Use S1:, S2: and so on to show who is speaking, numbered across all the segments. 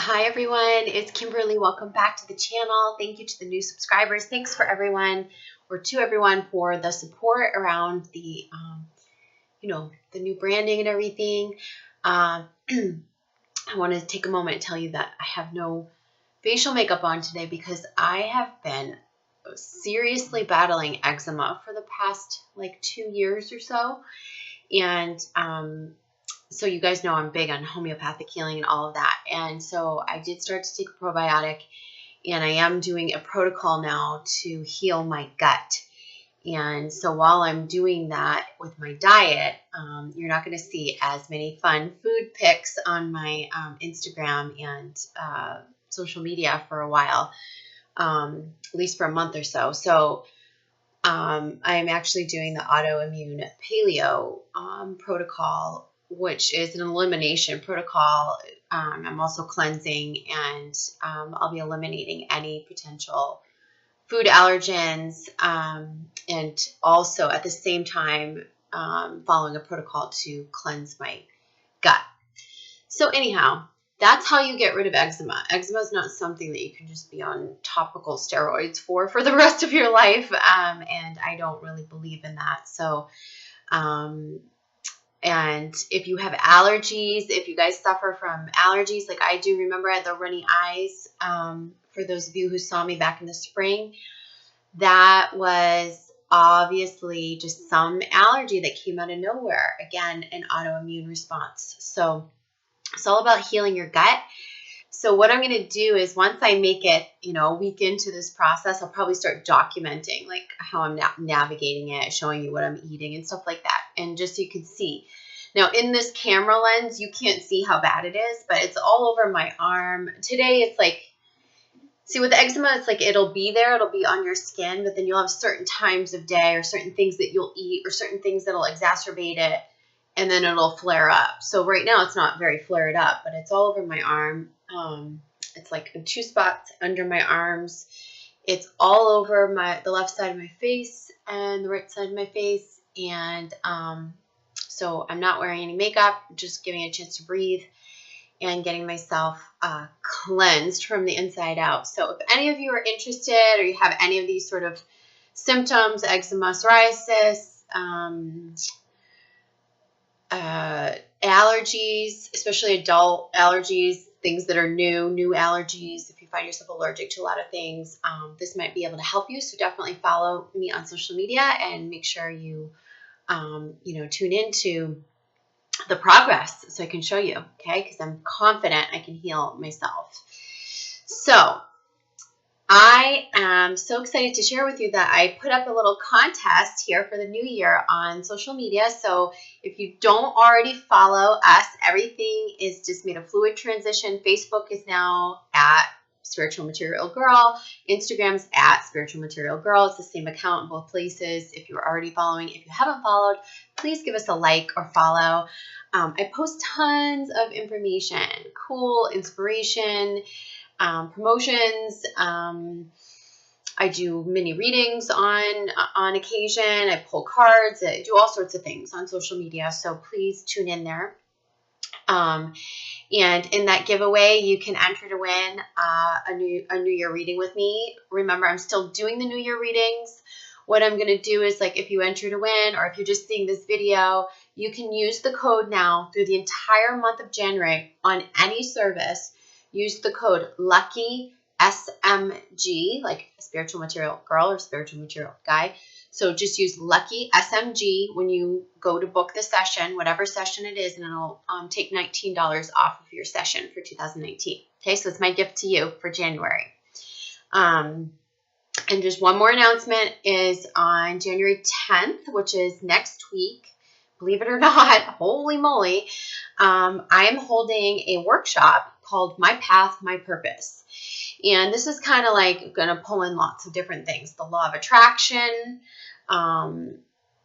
S1: Hi everyone, it's Kimberly. Welcome back to the channel. Thank you to the new subscribers. Thanks for everyone, or to everyone, for the support around the, the new branding and everything. I want to take a moment and tell you that I have no facial makeup on today because I have been seriously battling eczema for the past like 2 years or so. And so you guys know I'm big on homeopathic healing and all of that. And so I did start to take a probiotic, and I am doing a protocol now to heal my gut. And so while I'm doing that with my diet, you're not going to see as many fun food pics on my Instagram and social media for a while, at least for a month or so. So I'm actually doing the autoimmune paleo protocol, which is an elimination protocol. I'm also cleansing, and I'll be eliminating any potential food allergens, and also at the same time following a protocol to cleanse my gut. So anyhow, that's how you get rid of eczema. Eczema is not something that you can just be on topical steroids for the rest of your life, and I don't really believe in that. So and if you have allergies, if you guys suffer from allergies like I do, remember I had the runny eyes, for those of you who saw me back in the spring, that was obviously just some allergy that came out of nowhere. Again, an autoimmune response. So it's all about healing your gut. So what I'm going to do is, once I make it, a week into this process, I'll probably start documenting like how I'm navigating it, showing you what I'm eating and stuff like that. And just so you can see. Now in this camera lens, you can't see how bad it is, but it's all over my arm. Today it's like, see, with eczema, it's like it'll be there, it'll be on your skin, but then you'll have certain times of day or certain things that you'll eat or certain things that'll exacerbate it, and then it'll flare up. So right now it's not very flared up, but it's all over my arm. It's like in 2 spots under my arms. It's all over the left side of my face and the right side of my face. And so I'm not wearing any makeup, just giving it a chance to breathe and getting myself cleansed from the inside out. So if any of you are interested, or you have any of these sort of symptoms, eczema, psoriasis, allergies, especially adult allergies, things that are new allergies, if you find yourself allergic to a lot of things, this might be able to help you. So definitely follow me on social media and make sure you, tune into the progress so I can show you, okay? Because I'm confident I can heal myself. So I am so excited to share with you that I put up a little contest here for the new year on social media. So if you don't already follow us, everything is just made a fluid transition. Facebook is now at Spiritual Material Girl. Instagram's at Spiritual Material Girl. It's the same account in both places. If you're already following, if you haven't followed, please give us a like or follow. I post tons of information, cool inspiration, promotions. I do mini readings on occasion. I pull cards. I do all sorts of things on social media. So please tune in there. And in that giveaway, you can enter to win a New Year reading with me. Remember, I'm still doing the New Year readings. What I'm going to do is, like, if you enter to win, or if you're just seeing this video, you can use the code now through the entire month of January on any service. Use the code Lucky SMG, like Spiritual Material Girl or Spiritual Material Guy. So just use Lucky SMG when you go to book the session, whatever session it is, and it'll take $19 off of your session for 2019. Okay, so it's my gift to you for January. And just one more announcement is on January 10th, which is next week. Believe it or not, holy moly, I am holding a workshop called My Path, My Purpose. And this is kind of like going to pull in lots of different things. The law of attraction,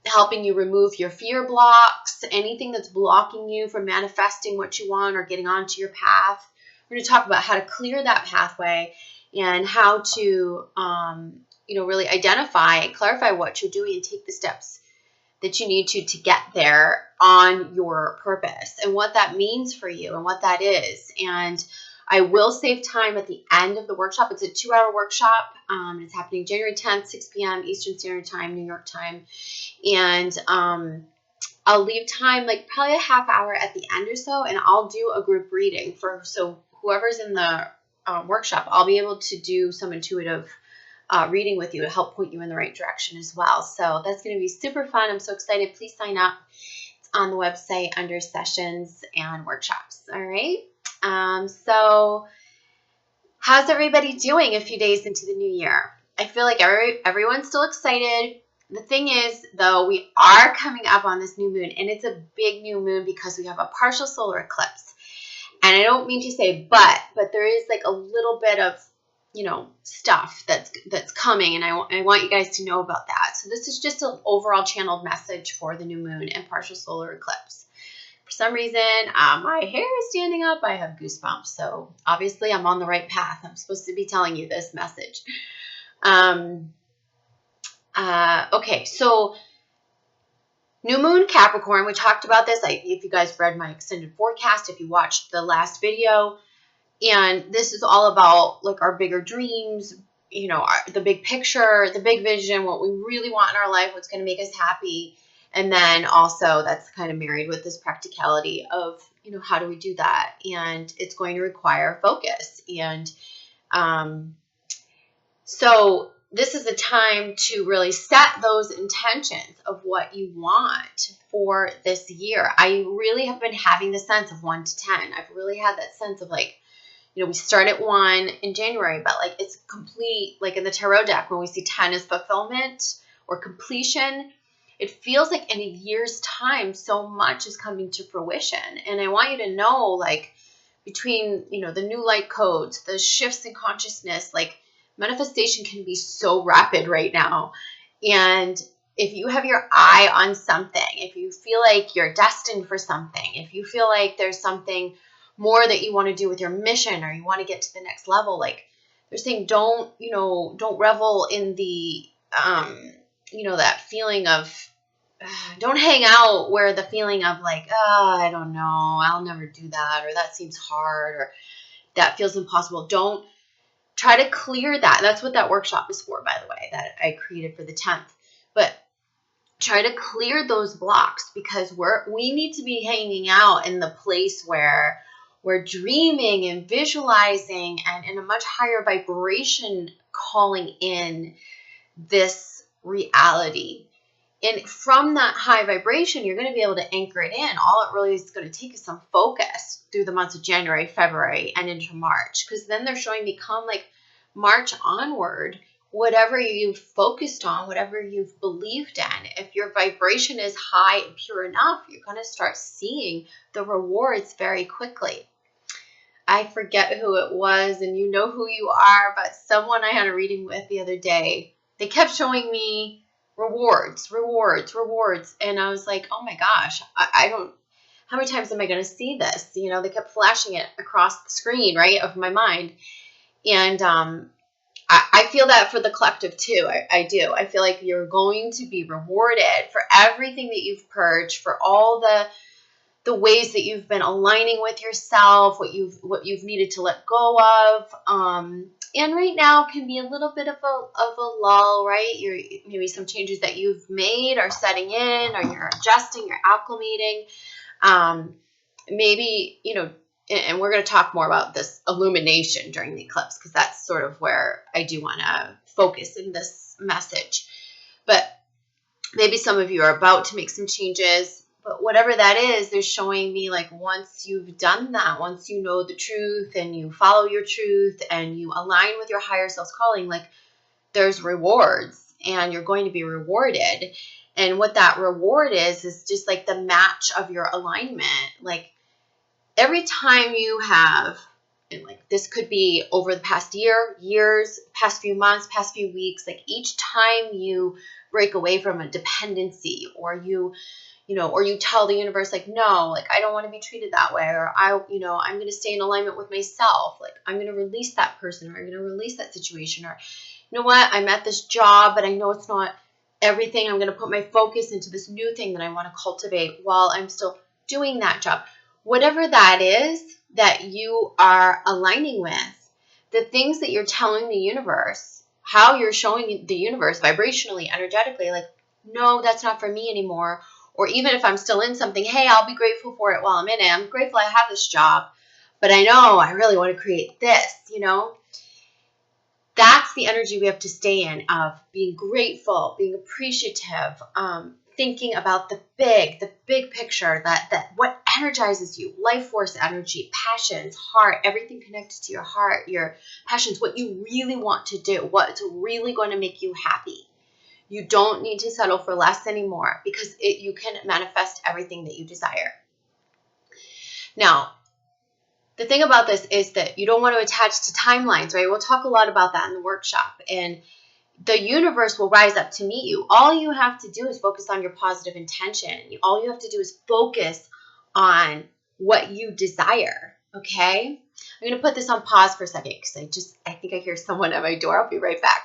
S1: helping you remove your fear blocks, anything that's blocking you from manifesting what you want or getting onto your path. We're going to talk about how to clear that pathway and how to, really identify and clarify what you're doing and take the steps that you need to get there on your purpose and what that means for you and what that is. And I will save time at the end of the workshop. It's a 2-hour workshop. It's happening January 10th, 6 p.m. Eastern Standard Time, New York time. And I'll leave time, like probably a half hour at the end or so, and I'll do a group reading so whoever's in the workshop, I'll be able to do some intuitive reading with you to help point you in the right direction as well. So that's going to be super fun. I'm so excited. Please sign up. It's on the website under sessions and workshops. All right. So how's everybody doing a few days into the new year? I feel like everyone's still excited. The thing is, though, we are coming up on this new moon, and it's a big new moon because we have a partial solar eclipse. And I don't mean to say but there is like a little bit of, stuff that's coming, and I want you guys to know about that. So this is just an overall channeled message for the new moon and partial solar eclipse. For some reason, my hair is standing up. I have goosebumps. So obviously I'm on the right path. I'm supposed to be telling you this message. Okay, so new moon Capricorn, we talked about this. If you guys read my extended forecast, if you watched the last video, and this is all about like our bigger dreams, the big picture, the big vision, what we really want in our life, what's going to make us happy. And then also that's kind of married with this practicality of, how do we do that? And it's going to require focus. And so this is a time to really set those intentions of what you want for this year. I really have been having the sense of 1 to 10. I've really had that sense of like, we start at 1 in January, but like it's complete, like in the tarot deck, when we see 10 as fulfillment or completion, it feels like in a year's time, so much is coming to fruition. And I want you to know, like, between, the new light codes, the shifts in consciousness, like manifestation can be so rapid right now. And if you have your eye on something, if you feel like you're destined for something, if you feel like there's something more that you want to do with your mission, or you want to get to the next level, like they're saying, don't revel in the, that feeling of, don't hang out where the feeling of like, I don't know, I'll never do that, or that seems hard, or that feels impossible. Don't try to clear that. That's what that workshop is for, by the way, that I created for the 10th. But try to clear those blocks, because we need to be hanging out in the place where we're dreaming and visualizing and in a much higher vibration, calling in this reality. And from that high vibration, you're going to be able to anchor it in. All it really is going to take is some focus through the months of January, February, and into March. Because then they're showing me come like March onward, whatever you've focused on, whatever you've believed in, if your vibration is high and pure enough, you're going to start seeing the rewards very quickly. I forget who it was, and you know who you are, but someone I had a reading with the other day, they kept showing me rewards. And I was like, oh my gosh, I don't, how many times am I going to see this? They kept flashing it across the screen, right, of my mind. And I feel that for the collective too. I do. I feel like you're going to be rewarded for everything that you've purged, for all the ways that you've been aligning with yourself, what you've needed to let go of. And right now can be a little bit of a lull, right? Maybe some changes that you've made are setting in, or you're adjusting, you're acclimating. Maybe, and we're going to talk more about this illumination during the eclipse, because that's sort of where I do want to focus in this message. But maybe some of you are about to make some changes. But whatever that is, they're showing me like once you've done that, once you know the truth and you follow your truth and you align with your higher self's calling, like there's rewards and you're going to be rewarded. And what that reward is just like the match of your alignment. Like every time you have, and like this could be over the past years, past few months, past few weeks, like each time you break away from a dependency, or you tell the universe, like, no, like, I don't want to be treated that way, or I'm going to stay in alignment with myself. Like, I'm going to release that person, or I'm going to release that situation, or, you know what, I'm at this job, but I know it's not everything. I'm going to put my focus into this new thing that I want to cultivate while I'm still doing that job. Whatever that is, that you are aligning with, the things that you're telling the universe, how you're showing the universe vibrationally, energetically, like, no, that's not for me anymore. Or even if I'm still in something, hey, I'll be grateful for it while I'm in it. I'm grateful I have this job, but I know I really want to create this, That's the energy we have to stay in, of being grateful, being appreciative, thinking about the big picture, that what energizes you, life force energy, passions, heart, everything connected to your heart, your passions, what you really want to do, what's really going to make you happy. You don't need to settle for less anymore, because you can manifest everything that you desire. Now, the thing about this is that you don't want to attach to timelines, right? We'll talk a lot about that in the workshop. And the universe will rise up to meet you. All you have to do is focus on your positive intention. All you have to do is focus on what you desire, okay? I'm going to put this on pause for a second because I think I hear someone at my door. I'll be right back.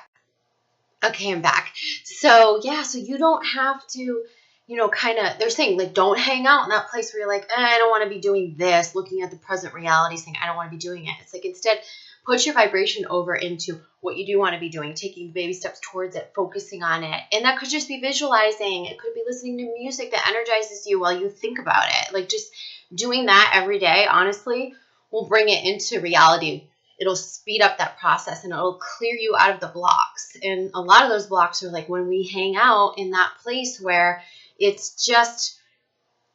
S1: Okay, I'm back. So you don't have to, they're saying, like, don't hang out in that place where you're like, I don't want to be doing this, looking at the present reality, saying, I don't want to be doing it. It's like, instead, put your vibration over into what you do want to be doing, taking baby steps towards it, focusing on it. And that could just be visualizing. It could be listening to music that energizes you while you think about it. Like, just doing that every day, honestly, will bring it into reality. It'll speed up that process and it'll clear you out of the blocks. And a lot of those blocks are like when we hang out in that place where it's just,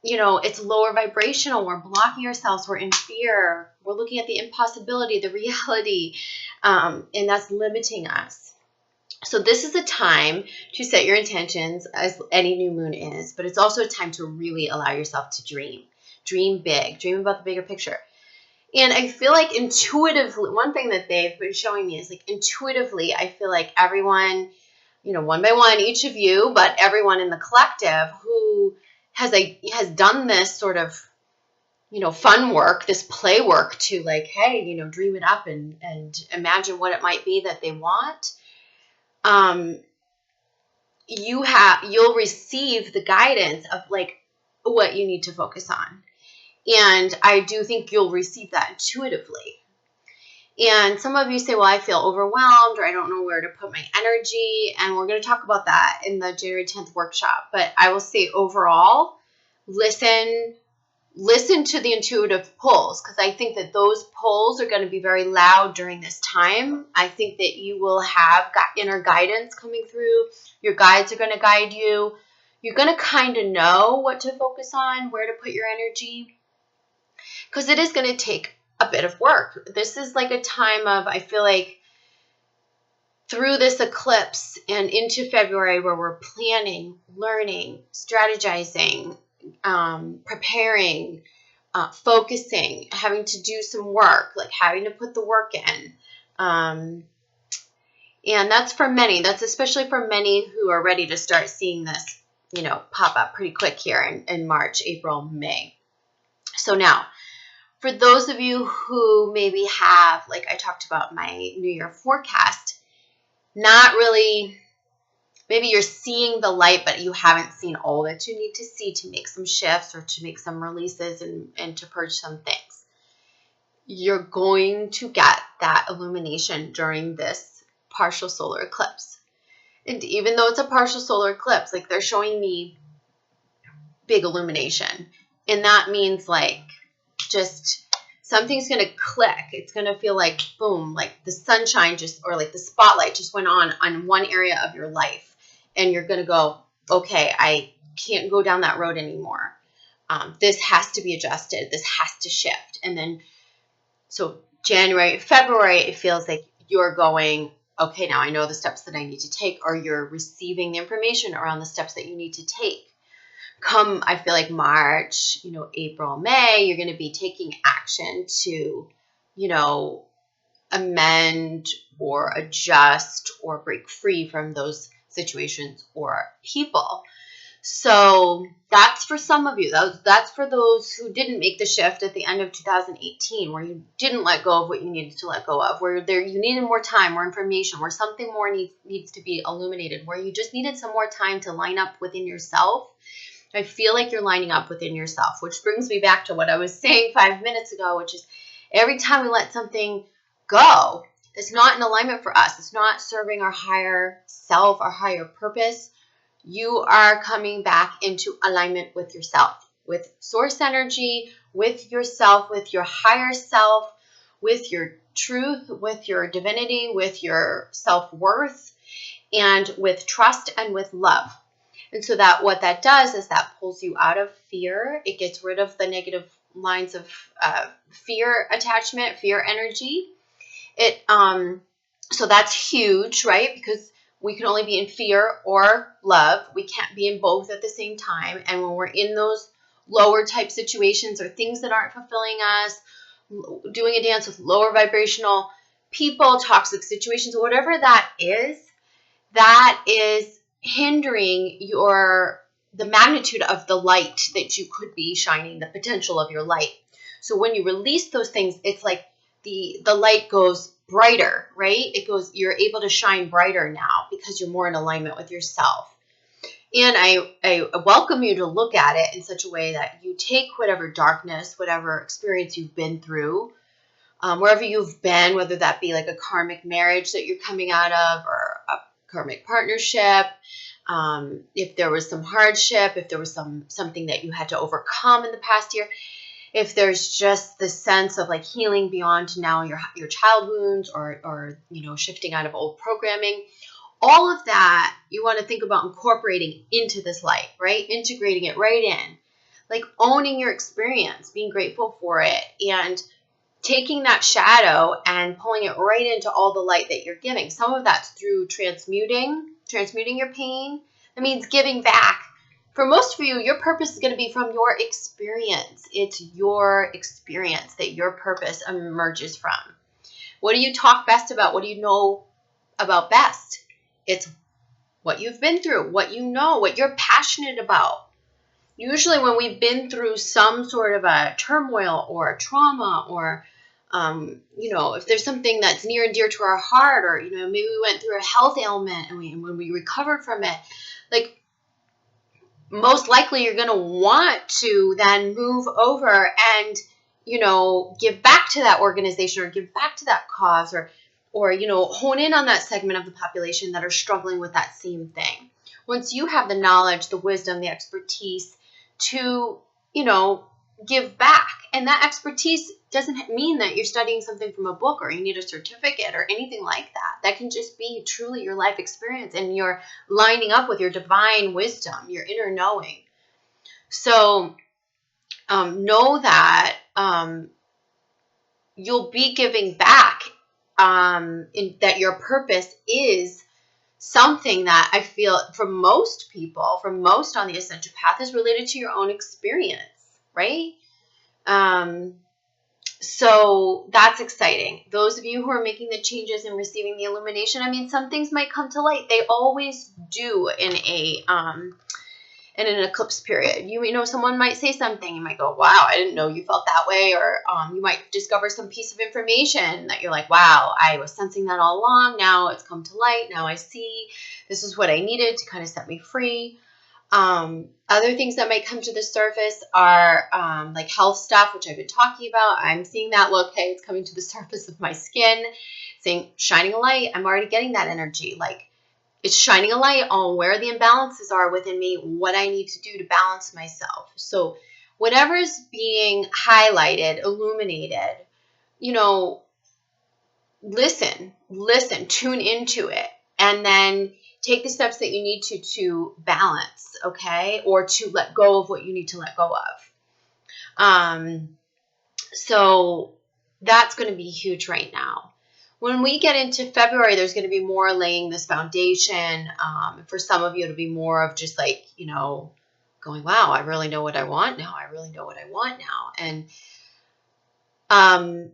S1: it's lower vibrational. We're blocking ourselves. We're in fear. We're looking at the impossibility, the reality, and that's limiting us. So this is a time to set your intentions, as any new moon is, but it's also a time to really allow yourself to dream. Dream big. Dream about the bigger picture. And I feel like intuitively, one thing that they've been showing me is, like, intuitively, I feel like everyone, one by one, each of you, but everyone in the collective who has done this sort of, fun work, this play work to, like, hey, dream it up and imagine what it might be that they want. You'll receive the guidance of, like, what you need to focus on. And I do think you'll receive that intuitively. And some of you say, well, I feel overwhelmed, or I don't know where to put my energy. And we're going to talk about that in the January 10th workshop. But I will say overall, listen to the intuitive pulls, because I think that those pulls are going to be very loud during this time. I think that you will have inner guidance coming through. Your guides are going to guide you. You're going to kind of know what to focus on, where to put your energy, because it is going to take a bit of work. This is like a time of, I feel like, through this eclipse and into February, where we're planning, learning, strategizing, preparing, focusing, having to do some work, like having to put the work in. And that's for many. That's especially for many who are ready to start seeing this, pop up pretty quick here in March, April, May. So now, for those of you who maybe have, like I talked about my New Year forecast, not really, maybe you're seeing the light, but you haven't seen all that you need to see to make some shifts or to make some releases and to purge some things. You're going to get that illumination during this partial solar eclipse. And even though it's a partial solar eclipse, like, they're showing me big illumination. And that means, like, just something's going to click. It's going to feel like, boom, like the sunshine or like the spotlight just went on one area of your life. And you're going to go, okay, I can't go down that road anymore. This has to be adjusted. This has to shift. And then, so January, February, it feels like you're going, okay, now I know the steps that I need to take, or you're receiving the information around the steps that you need to take. Come, I feel like March, April, May, you're going to be taking action to, amend or adjust or break free from those situations or people. So that's for some of you. That's for those who didn't make the shift at the end of 2018, where you didn't let go of what you needed to let go of, where you needed more time, more information, where something more needs to be illuminated, where you just needed some more time to line up within yourself I feel like you're lining up within yourself, which brings me back to what I was saying 5 minutes ago, which is every time we let something go that's not in alignment for us, it's not serving our higher self, our higher purpose, you are coming back into alignment with yourself, with source energy, with yourself, with your higher self, with your truth, with your divinity, with your self-worth, and with trust and with love. And so that what that does is that pulls you out of fear. It gets rid of the negative lines of fear attachment, fear energy. So that's huge, right? Because we can only be in fear or love. We can't be in both at the same time. And when we're in those lower type situations or things that aren't fulfilling us, doing a dance with lower vibrational people, toxic situations, whatever that is hindering the magnitude of the light that you could be shining, the potential of your light. So when you release those things, it's like the light goes brighter, right? You're able to shine brighter now because you're more in alignment with yourself. And I welcome you to look at it in such a way that you take whatever darkness, whatever experience you've been through, wherever you've been, whether that be like a karmic marriage that you're coming out of or a karmic partnership, if there was some hardship, if there was something that you had to overcome in the past year, if there's just the sense of like healing beyond now your child wounds or shifting out of old programming, all of that you want to think about incorporating into this light, right? Integrating it right in, like owning your experience, being grateful for it, and taking that shadow and pulling it right into all the light that you're giving. Some of that's through transmuting your pain. That means giving back. For most of you, your purpose is going to be from your experience. It's your experience that your purpose emerges from. What do you talk best about? What do you know about best? It's what you've been through, what you know, what you're passionate about. Usually when we've been through some sort of a turmoil or a trauma or, if there's something that's near and dear to our heart or, maybe we went through a health ailment and when we recovered from it, like most likely you're going to want to then move over and, give back to that organization or give back to that cause or hone in on that segment of the population that are struggling with that same thing. Once you have the knowledge, the wisdom, the expertise to, give back. And that expertise doesn't mean that you're studying something from a book or you need a certificate or anything like that. That can just be truly your life experience and you're lining up with your divine wisdom, your inner knowing. So know that you'll be giving back, that your purpose is something that I feel for most people, for most on the ascension path, is related to your own experience, right? So that's exciting. Those of you who are making the changes and receiving the illumination, some things might come to light. They always do in an eclipse period. Someone might say something. You might go, wow, I didn't know you felt that way. Or you might discover some piece of information that you're like, wow, I was sensing that all along. Now it's come to light. Now I see this is what I needed to kind of set me free. Other things that might come to the surface are like health stuff, which I've been talking about. I'm seeing that look, hey, it's coming to the surface of my skin, saying, shining a light. I'm already getting that energy. Like, it's shining a light on where the imbalances are within me, what I need to do to balance myself. So whatever is being highlighted, illuminated, listen, tune into it, and then take the steps that you need to balance, okay? Or to let go of what you need to let go of. So that's going to be huge right now. When we get into February, there's going to be more laying this foundation. For some of you, it'll be more of just like, going, wow, I really know what I want now. I really know what I want now. And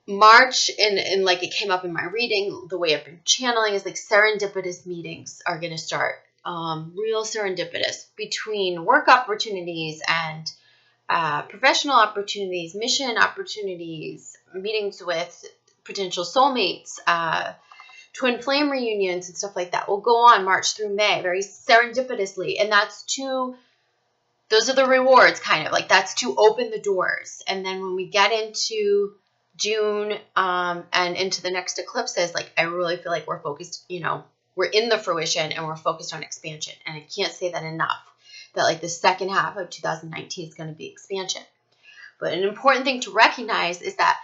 S1: March, and like it came up in my reading, the way I've been channeling is like serendipitous meetings are going to start. Real serendipitous between work opportunities and professional opportunities, mission opportunities, meetings with potential soulmates, twin flame reunions and stuff like that will go on March through May very serendipitously. And that's to those are the rewards, kind of like that's to open the doors. And then when we get into June and into the next eclipses, like I really feel like we're focused, we're in the fruition and we're focused on expansion. And I can't say that enough, that like the second half of 2019 is going to be expansion. But an important thing to recognize is that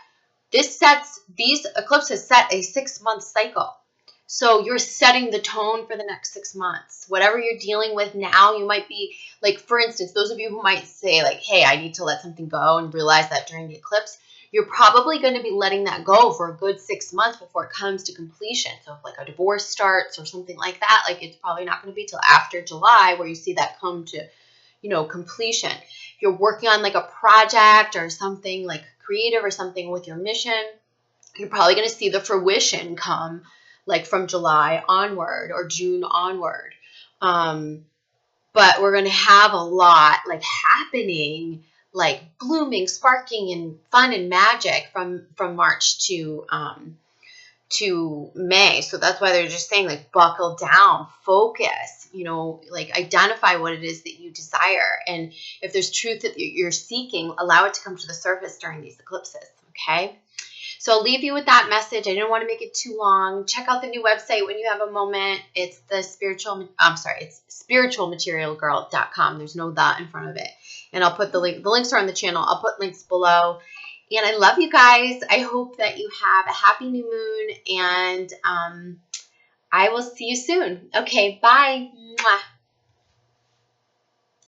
S1: these eclipses set a 6-month cycle. So you're setting the tone for the next 6 months. Whatever you're dealing with now, you might be like, for instance, those of you who might say like, hey, I need to let something go and realize that during the eclipse, you're probably going to be letting that go for a good 6 months before it comes to completion. So if like a divorce starts or something like that, like it's probably not going to be till after July where you see that come to, completion. If you're working on like a project or something like creative or something with your mission, you're probably going to see the fruition come like from July onward or June onward. But we're going to have a lot like happening, like blooming, sparking, and fun and magic from March to May. So that's why they're just saying like buckle down, focus, like identify what it is that you desire. And if there's truth that you're seeking, allow it to come to the surface during these eclipses. Okay. So I'll leave you with that message. I didn't want to make it too long. Check out the new website when you have a moment. It's it's spiritualmaterialgirl.com. There's no "the" in front of it. And I'll put the link. The links are on the channel. I'll put links below. And I love you guys. I hope that you have a happy new moon. And I will see you soon. Okay, bye. Mwah.